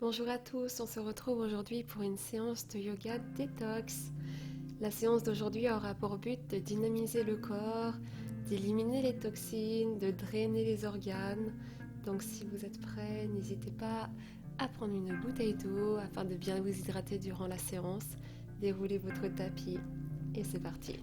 Bonjour à tous, on se retrouve aujourd'hui pour une séance de yoga détox. La séance d'aujourd'hui aura pour but de dynamiser le corps, d'éliminer les toxines, de drainer les organes. Donc si vous êtes prêts, n'hésitez pas à prendre une bouteille d'eau afin de bien vous hydrater durant la séance. Déroulez votre tapis et c'est parti.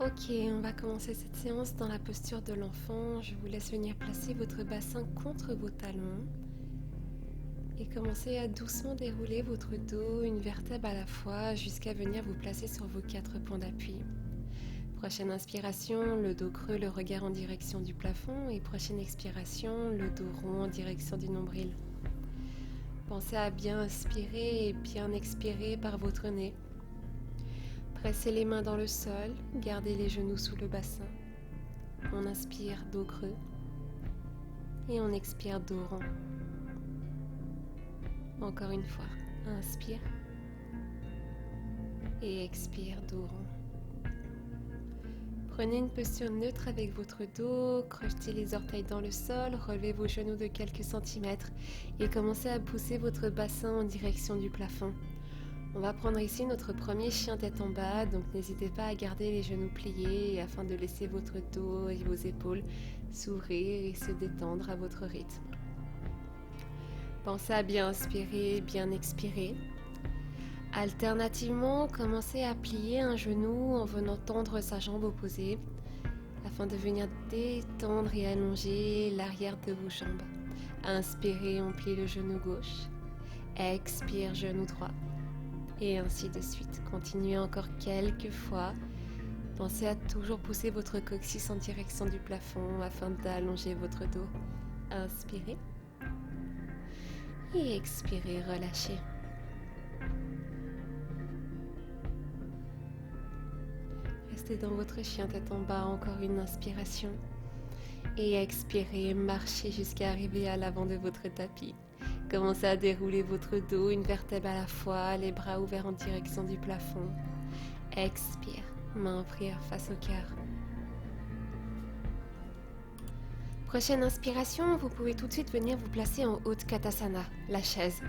Ok, on va commencer cette séance dans la posture de l'enfant. Je vous laisse venir placer votre bassin contre vos talons et commencez à doucement dérouler votre dos, une vertèbre à la fois, jusqu'à venir vous placer sur vos 4 points d'appui. Prochaine inspiration, le dos creux, le regard en direction du plafond, et prochaine expiration, le dos rond en direction du nombril. Pensez à bien inspirer et bien expirer par votre nez. Pressez les mains dans le sol, gardez les genoux sous le bassin. On inspire, dos creux, et on expire, dos rond. Encore une fois, inspire et expire, dos rond. Prenez une posture neutre avec votre dos, crochetez les orteils dans le sol, relevez vos genoux de quelques centimètres et commencez à pousser votre bassin en direction du plafond. On va prendre ici notre premier chien tête en bas, donc n'hésitez pas à garder les genoux pliés afin de laisser votre dos et vos épaules s'ouvrir et se détendre à votre rythme. Pensez à bien inspirer, bien expirer. Alternativement, commencez à plier un genou en venant tendre sa jambe opposée afin de venir détendre et allonger l'arrière de vos jambes. Inspirez, on plie le genou gauche. Expire, genou droit. Et ainsi de suite. Continuez encore quelques fois. Pensez à toujours pousser votre coccyx en direction du plafond afin d'allonger votre dos. Inspirez. Et expirez, relâchez. Restez dans votre chien tête en bas, encore une inspiration. Et expirez, marchez jusqu'à arriver à l'avant de votre tapis. Commencez à dérouler votre dos, une vertèbre à la fois, les bras ouverts en direction du plafond. Expire, main en prière face au cœur. Prochaine inspiration, vous pouvez tout de suite venir vous placer en Utkatasana, la chaise.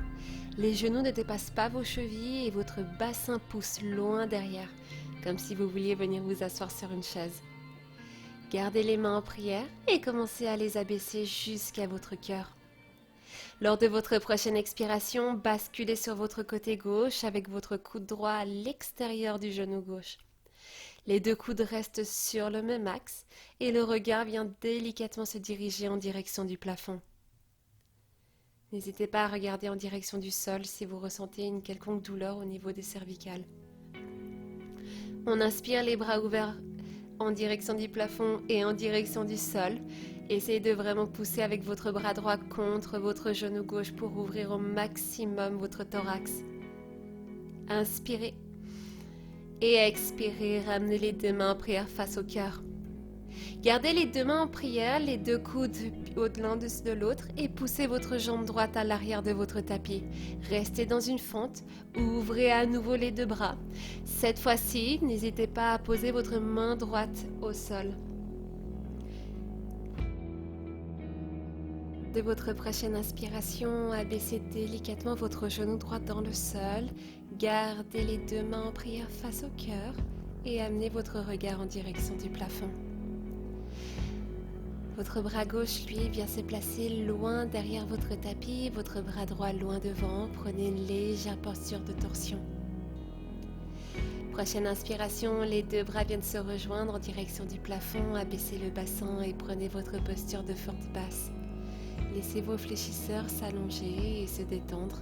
Les genoux ne dépassent pas vos chevilles et votre bassin pousse loin derrière, comme si vous vouliez venir vous asseoir sur une chaise. Gardez les mains en prière et commencez à les abaisser jusqu'à votre cœur. Lors de votre prochaine expiration, basculez sur votre côté gauche avec votre coude droit à l'extérieur du genou gauche. Les deux coudes restent sur le même axe et le regard vient délicatement se diriger en direction du plafond. N'hésitez pas à regarder en direction du sol si vous ressentez une quelconque douleur au niveau des cervicales. On inspire, les bras ouverts en direction du plafond et en direction du sol. Essayez de vraiment pousser avec votre bras droit contre votre genou gauche pour ouvrir au maximum votre thorax. Inspirez. Et expirez, ramenez les deux mains en prière face au cœur. Gardez les deux mains en prière, les deux coudes l'un dessus de l'autre et poussez votre jambe droite à l'arrière de votre tapis. Restez dans une fente, ouvrez à nouveau les deux bras. Cette fois-ci, n'hésitez pas à poser votre main droite au sol. De votre prochaine inspiration, abaissez délicatement votre genou droit dans le sol. Gardez les deux mains en prière face au cœur et amenez votre regard en direction du plafond. Votre bras gauche, lui, vient se placer loin derrière votre tapis, votre bras droit loin devant. Prenez une légère posture de torsion. Prochaine inspiration, les deux bras viennent se rejoindre en direction du plafond. Abaissez le bassin et prenez votre posture de fente basse. Laissez vos fléchisseurs s'allonger et se détendre.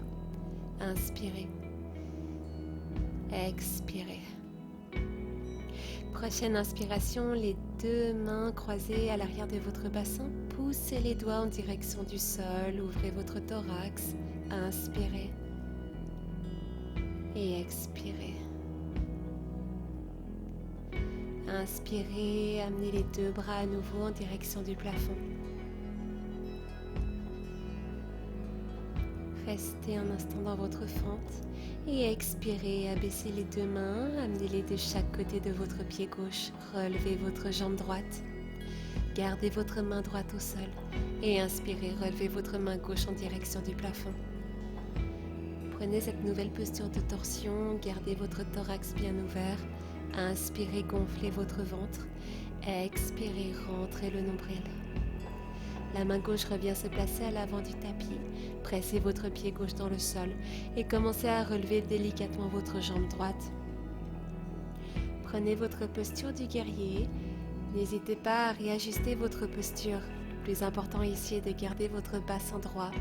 Inspirez. Expirez. Prochaine inspiration, les deux mains croisées à l'arrière de votre bassin. Poussez les doigts en direction du sol. Ouvrez votre thorax. Inspirez. Et expirez. Inspirez, amenez les deux bras à nouveau en direction du plafond. Restez un instant dans votre fente et expirez, abaissez les deux mains, amenez-les de chaque côté de votre pied gauche, relevez votre jambe droite. Gardez votre main droite au sol et inspirez, relevez votre main gauche en direction du plafond. Prenez cette nouvelle posture de torsion, gardez votre thorax bien ouvert. Inspirez, gonflez votre ventre. Expirez, rentrez le nombril. La main gauche revient se placer à l'avant du tapis. Pressez votre pied gauche dans le sol et commencez à relever délicatement votre jambe droite. Prenez votre posture du guerrier. N'hésitez pas à réajuster votre posture. Le plus important ici est de garder votre bassin droit,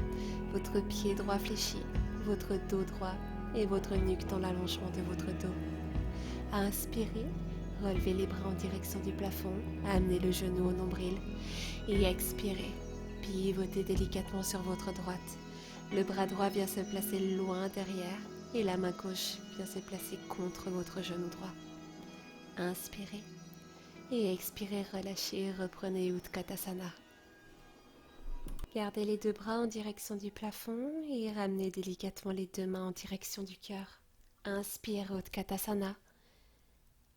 votre pied droit fléchi, votre dos droit et votre nuque dans l'allongement de votre dos. Inspirez, relevez les bras en direction du plafond, amenez le genou au nombril et expirez, pivotez délicatement sur votre droite. Le bras droit vient se placer loin derrière et la main gauche vient se placer contre votre genou droit. Inspirez et expirez, relâchez, reprenez Utkatasana. Gardez les deux bras en direction du plafond et ramenez délicatement les deux mains en direction du cœur. Inspire, Utkatasana.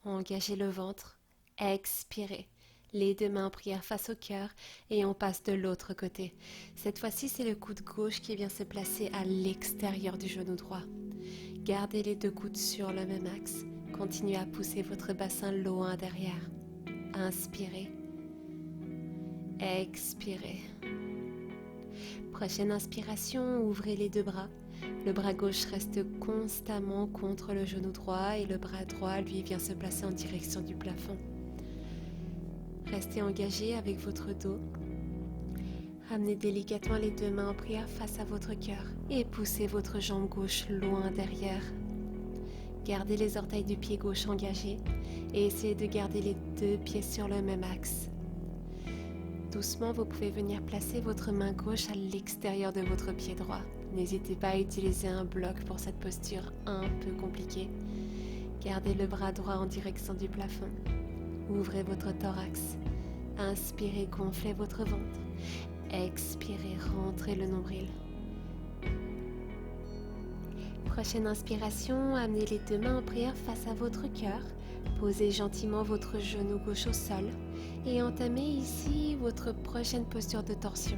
Engagez le ventre. Expirez. Les deux mains en prière face au cœur et on passe de l'autre côté. Cette fois-ci, c'est le coude gauche qui vient se placer à l'extérieur du genou droit. Gardez les deux coudes sur le même axe. Continuez à pousser votre bassin loin derrière. Inspirez. Expirez. Prochaine inspiration, ouvrez les deux bras. Le bras gauche reste constamment contre le genou droit et le bras droit, lui, vient se placer en direction du plafond. Restez engagé avec votre dos. Ramenez délicatement les deux mains en prière face à votre cœur et poussez votre jambe gauche loin derrière. Gardez les orteils du pied gauche engagés et essayez de garder les deux pieds sur le même axe. Doucement, vous pouvez venir placer votre main gauche à l'extérieur de votre pied droit. N'hésitez pas à utiliser un bloc pour cette posture un peu compliquée. Gardez le bras droit en direction du plafond. Ouvrez votre thorax. Inspirez, gonflez votre ventre. Expirez, rentrez le nombril. Prochaine inspiration, amenez les deux mains en prière face à votre cœur. Posez gentiment votre genou gauche au sol et entamez ici votre prochaine posture de torsion.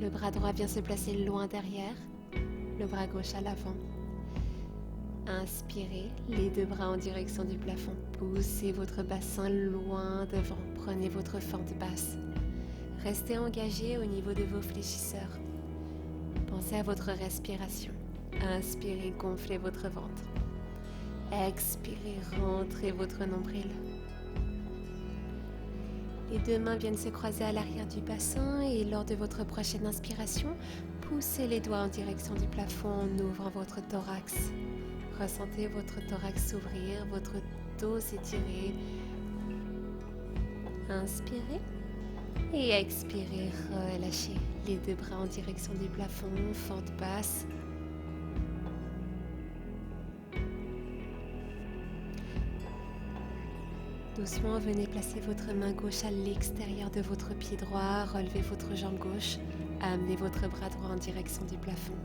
Le bras droit vient se placer loin derrière, le bras gauche à l'avant. Inspirez, les deux bras en direction du plafond. Poussez votre bassin loin devant. Prenez votre fente basse. Restez engagé au niveau de vos fléchisseurs. Pensez à votre respiration. Inspirez, gonflez votre ventre. Expirez, rentrez votre nombril. Les deux mains viennent se croiser à l'arrière du bassin et lors de votre prochaine inspiration, poussez les doigts en direction du plafond en ouvrant votre thorax. Ressentez votre thorax s'ouvrir, votre dos s'étirer. Inspirez et expirez, relâchez les deux bras en direction du plafond, fente basse. Doucement, venez placer votre main gauche à l'extérieur de votre pied droit, relevez votre jambe gauche, amenez votre bras droit en direction du plafond.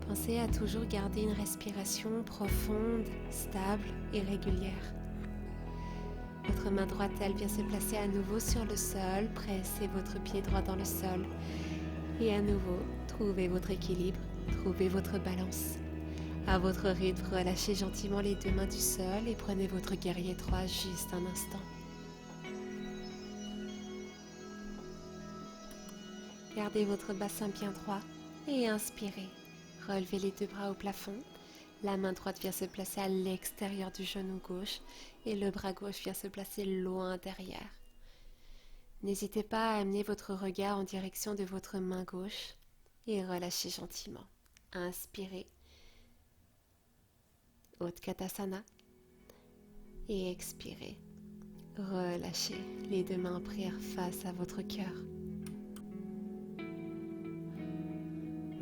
Pensez à toujours garder une respiration profonde, stable et régulière. Votre main droite, elle vient se placer à nouveau sur le sol, pressez votre pied droit dans le sol. Et à nouveau, trouvez votre équilibre, trouvez votre balance. À votre rythme, relâchez gentiment les deux mains du sol et prenez votre guerrier 3 juste un instant. Gardez votre bassin bien droit et inspirez. Relevez les deux bras au plafond. La main droite vient se placer à l'extérieur du genou gauche et le bras gauche vient se placer loin derrière. N'hésitez pas à amener votre regard en direction de votre main gauche et relâchez gentiment. Inspirez. Utkatasana et expirez. Relâchez les deux mains en prière face à votre cœur.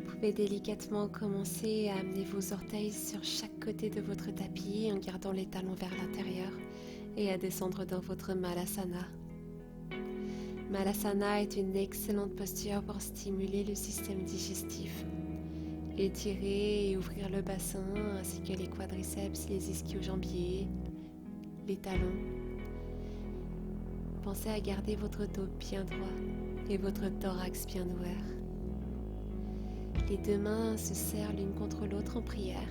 Vous pouvez délicatement commencer à amener vos orteils sur chaque côté de votre tapis en gardant les talons vers l'intérieur et à descendre dans votre Malasana. Malasana est une excellente posture pour stimuler le système digestif. Étirer et ouvrir le bassin ainsi que les quadriceps, les ischio-jambiers, les talons. Pensez à garder votre dos bien droit et votre thorax bien ouvert. Les deux mains se serrent l'une contre l'autre en prière.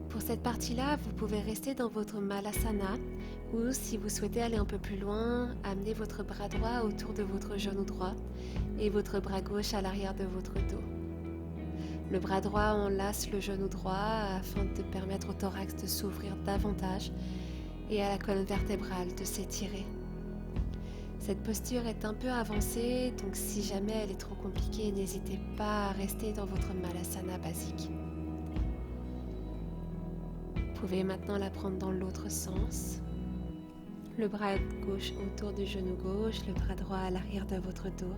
Pour cette partie-là, vous pouvez rester dans votre Malasana ou si vous souhaitez aller un peu plus loin, amenez votre bras droit autour de votre genou droit et votre bras gauche à l'arrière de votre dos. Le bras droit enlace le genou droit afin de permettre au thorax de s'ouvrir davantage et à la colonne vertébrale de s'étirer. Cette posture est un peu avancée, donc si jamais elle est trop compliquée, n'hésitez pas à rester dans votre Malasana basique. Vous pouvez maintenant la prendre dans l'autre sens. Le bras gauche autour du genou gauche, le bras droit à l'arrière de votre dos.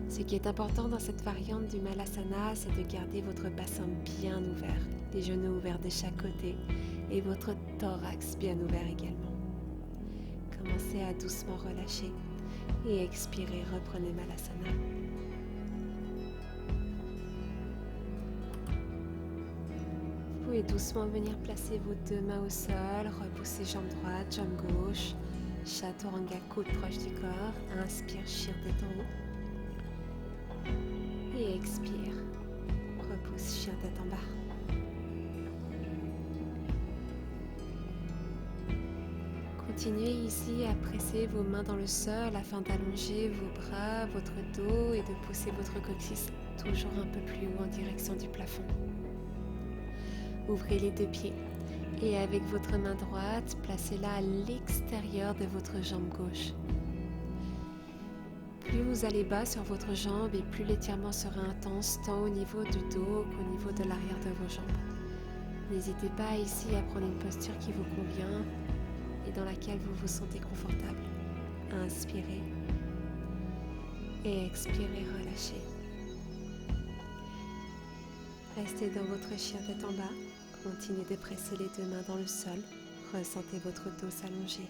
Ce qui est important dans cette variante du Malasana, c'est de garder votre bassin bien ouvert, les genoux ouverts de chaque côté et votre thorax bien ouvert également. Commencez à doucement relâcher et expirez, reprenez Malasana. Vous pouvez doucement venir placer vos deux mains au sol, repousser jambe droite, jambe gauche, Chaturanga, coude proche du corps, inspire, chien tête en haut et expire, repousse, chien tête en bas. Continuez ici à presser vos mains dans le sol afin d'allonger vos bras, votre dos et de pousser votre coccyx toujours un peu plus haut en direction du plafond. Ouvrez les deux pieds et avec votre main droite, placez-la à l'extérieur de votre jambe gauche. Plus vous allez bas sur votre jambe et plus l'étirement sera intense tant au niveau du dos qu'au niveau de l'arrière de vos jambes. N'hésitez pas ici à prendre une posture qui vous convient et dans laquelle vous vous sentez confortable. Inspirez et expirez, relâchez. Restez dans votre chien tête en bas. Continuez de presser les deux mains dans le sol. Ressentez votre dos s'allonger.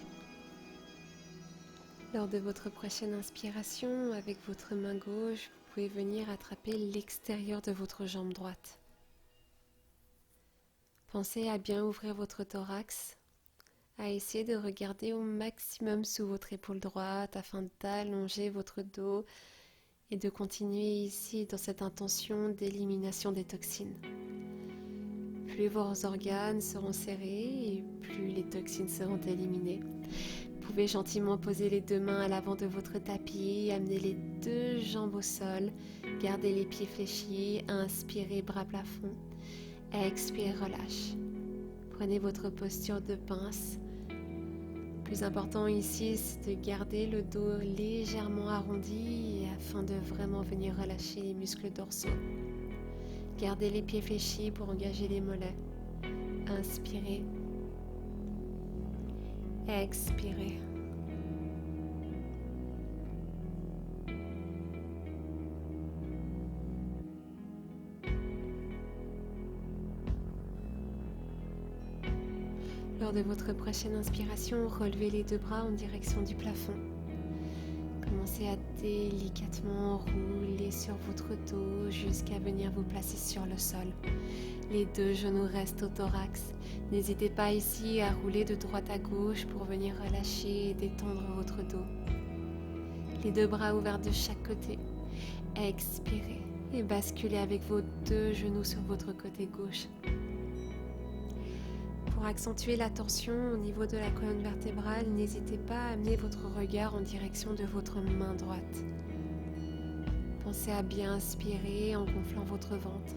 Lors de votre prochaine inspiration, avec votre main gauche, vous pouvez venir attraper l'extérieur de votre jambe droite. Pensez à bien ouvrir votre thorax, à essayer de regarder au maximum sous votre épaule droite afin d'allonger votre dos et de continuer ici dans cette intention d'élimination des toxines. Plus vos organes seront serrés et plus les toxines seront éliminées. Vous pouvez gentiment poser les deux mains à l'avant de votre tapis, amener les deux jambes au sol, gardez les pieds fléchis, inspirez, bras plafond, expirez, relâche. Prenez votre posture de pince. Le plus important ici, c'est de garder le dos légèrement arrondi afin de vraiment venir relâcher les muscles dorsaux. Gardez les pieds fléchis pour engager les mollets. Inspirez. Expirez. Lors de votre prochaine inspiration, relevez les deux bras en direction du plafond. Commencez à délicatement rouler sur votre dos jusqu'à venir vous placer sur le sol. Les deux genoux restent au thorax. N'hésitez pas ici à rouler de droite à gauche pour venir relâcher et détendre votre dos. Les deux bras ouverts de chaque côté. Expirez et basculez avec vos deux genoux sur votre côté gauche. Pour accentuer la tension au niveau de la colonne vertébrale, n'hésitez pas à amener votre regard en direction de votre main droite. Pensez à bien inspirer en gonflant votre ventre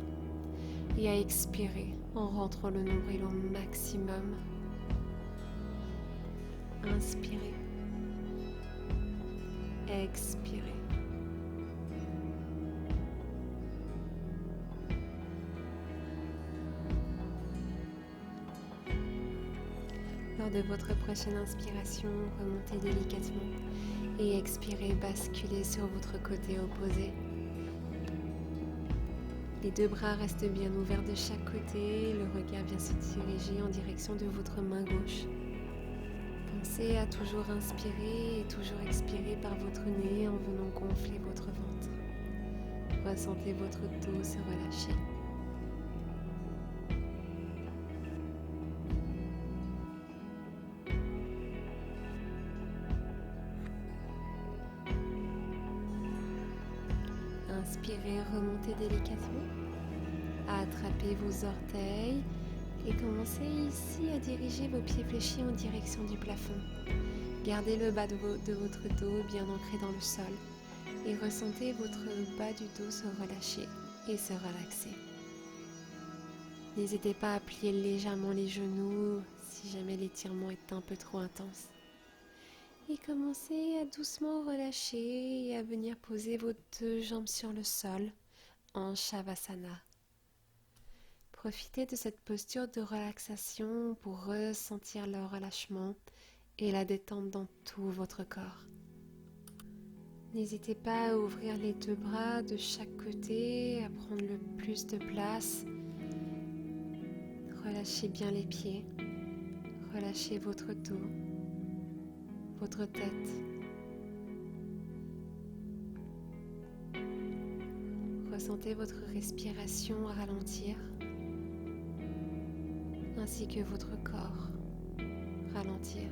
et à expirer en rentrant le nombril au maximum. Inspirez. Expirez. Lors de votre prochaine inspiration, remontez délicatement et expirez, basculez sur votre côté opposé. Les deux bras restent bien ouverts de chaque côté, le regard vient se diriger en direction de votre main gauche. Pensez à toujours inspirer et toujours expirer par votre nez en venant gonfler votre ventre. Ressentez votre dos se relâcher. Inspirez, remontez délicatement. Attrapez vos orteils et commencez ici à diriger vos pieds fléchis en direction du plafond. Gardez le bas de votre dos bien ancré dans le sol et ressentez votre bas du dos se relâcher et se relaxer. N'hésitez pas à plier légèrement les genoux si jamais l'étirement est un peu trop intense. Et commencez à doucement relâcher et à venir poser vos deux jambes sur le sol en Shavasana. Profitez de cette posture de relaxation pour ressentir le relâchement et la détente dans tout votre corps. N'hésitez pas à ouvrir les deux bras de chaque côté, à prendre le plus de place. Relâchez bien les pieds, relâchez votre dos, votre tête. Ressentez votre respiration ralentir, ainsi que votre corps ralentir.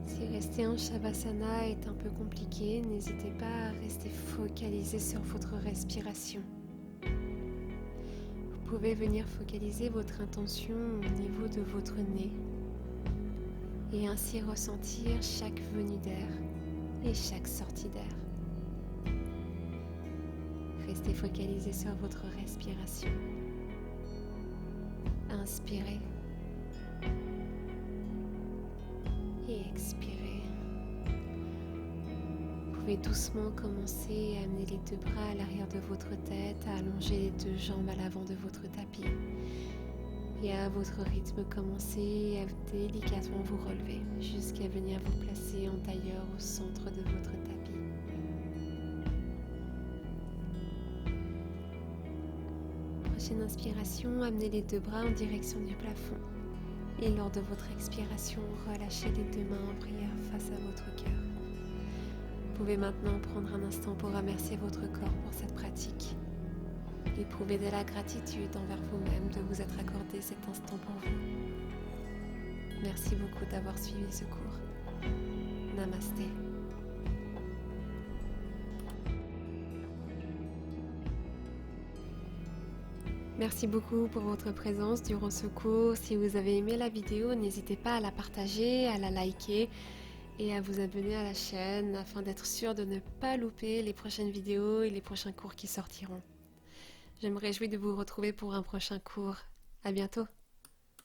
Si rester en Shavasana est un peu compliqué, n'hésitez pas à rester focalisé sur votre respiration. Vous pouvez venir focaliser votre intention au niveau de votre nez et ainsi ressentir chaque venue d'air et chaque sortie d'air. Restez focalisé sur votre respiration. Inspirez et expirez. Vous pouvez doucement commencer à amener les deux bras à l'arrière de votre tête, à allonger les deux jambes à l'avant de votre tapis. Et à votre rythme, commencez à délicatement vous relever jusqu'à venir vous placer en tailleur au centre de votre tapis. Prochaine inspiration, amenez les deux bras en direction du plafond. Et lors de votre expiration, relâchez les deux mains en prière face à votre cœur. Vous pouvez maintenant prendre un instant pour remercier votre corps pour cette pratique. Éprouvez de la gratitude envers vous-même de vous être accordé cet instant pour vous. Merci beaucoup d'avoir suivi ce cours. Namasté. Merci beaucoup pour votre présence durant ce cours. Si vous avez aimé la vidéo, n'hésitez pas à la partager, à la liker et à vous abonner à la chaîne afin d'être sûr de ne pas louper les prochaines vidéos et les prochains cours qui sortiront. Je me réjouis de vous retrouver pour un prochain cours. À bientôt.